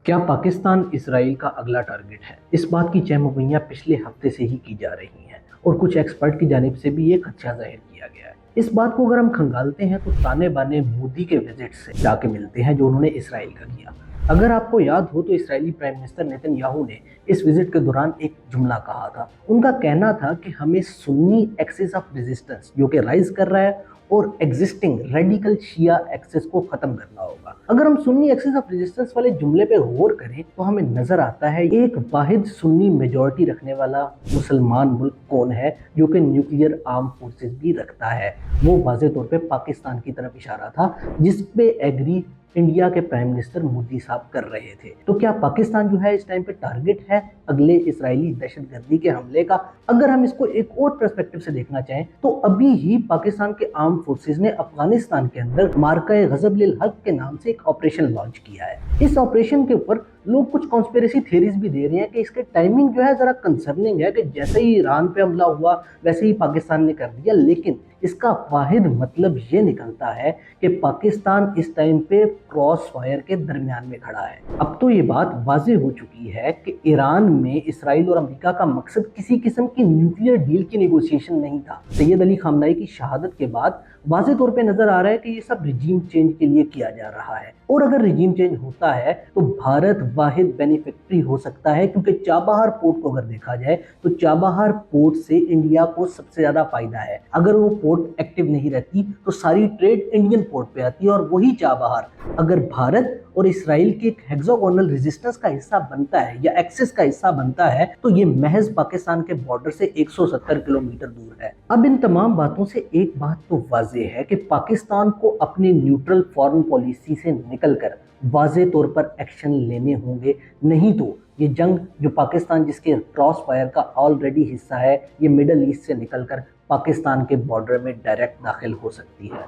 क्या पाकिस्तान इसराइल का अगला टारगेट है? इस बात की चहमुगैयां पिछले हफ्ते से ही की जा रही हैं और कुछ एक्सपर्ट की जानिब से भी ये खदशा जाहिर किया गया है। इस बात को अगर हम खंगालते हैं तो ताने बाने मोदी के विजिट से जाके मिलते हैं जो उन्होंने इसराइल का किया। अगर आपको याद हो तो इसराइली प्राइम मिनिस्टर नेतन्याहू ने इस विजिट के दौरान एक जुमला कहा था। उनका कहना था कि हमें सुन्नी एक्सिस ऑफ रेजिस्टेंस जो कि राइज कर रहा है और एग्जिस्टिंग रेडिकल शिया एक्सिस को खत्म करना होगा। अगर हम सुन्नी एक्सिस ऑफ रेजिस्टेंस वाले जुमले पे गौर करें तो हमें नजर आता है एक वाहिद सुन्नी मेजॉरिटी रखने वाला मुसलमान मुल्क कौन है जो कि न्यूक्लियर आर्म फोर्सेस भी रखता है। वो वाज़े तौर पे पाकिस्तान की तरफ इशारा था, जिस पे एग्री इंडिया के प्राइम मिनिस्टर मोदी साहब कर रहे थे। तो क्या पाकिस्तान जो है इस टाइम पे टारगेट है अगले इसराइली दहशतगर्दी के हमले का? अगर हम इसको एक और पर्सपेक्टिव से देखना चाहें तो अभी ही पाकिस्तान के आर्म फोर्सेस ने अफगानिस्तान के अंदर मार्का गजब लिल हक के नाम से एक ऑपरेशन लॉन्च किया है। इस ऑपरेशन के ऊपर लोग कुछ कॉन्स्पिरेसी थ्योरीज भी दे रहे हैं कि इसके टाइमिंग जो है जरा कंसर्निंग है, कि जैसे ही ईरान पे हमला हुआ वैसे ही पाकिस्तान ने कर दिया, लेकिन इसका वाहिद मतलब ये निकलता है कि पाकिस्तान इस टाइम पे क्रॉस फायर के दरमियान में खड़ा है। अब तो ये बात वाज़ेह हो चुकी है कि ईरान में इसराइल और अमेरिका का मकसद किसी किस्म की न्यूक्लियर डील की नेगोशिएशन नहीं था। सैयद अली खामनाई की शहादत के बाद वाज़ेह तौर पे नजर आ रहा है कि ये सब रिजीम चेंज के लिए किया जा रहा है, और अगर रिजीम चेंज होता है तो भारत वाहिद बेनिफिशियरी हो सकता है, क्योंकि चाबहार पोर्ट को अगर देखा जाए तो चाबहार पोर्ट से इंडिया को सबसे ज्यादा फायदा है। अगर वो पोर्ट एक्टिव नहीं रहती तो सारी ट्रेड इंडियन पोर्ट पे आती है, और वही चाबहार अगर भारत और इसराइल के एक हेक्सागोनल रेजिस्टेंस का हिस्सा बनता है या एक्सिस का हिस्सा बनता है तो ये महज पाकिस्तान के बॉर्डर से 170 किलोमीटर दूर है। अब इन तमाम बातों से एक बात तो वाज़ेह है कि पाकिस्तान को अपनी न्यूट्रल फॉरेन पॉलिसी से निकलकर वाज़ेह तौर पर एक्शन लेने होंगे, नहीं तो ये जंग जो पाकिस्तान जिसके क्रॉस फायर का ऑलरेडी हिस्सा है, ये मिडल ईस्ट से निकलकर पाकिस्तान के बॉर्डर में डायरेक्ट दाखिल हो सकती है।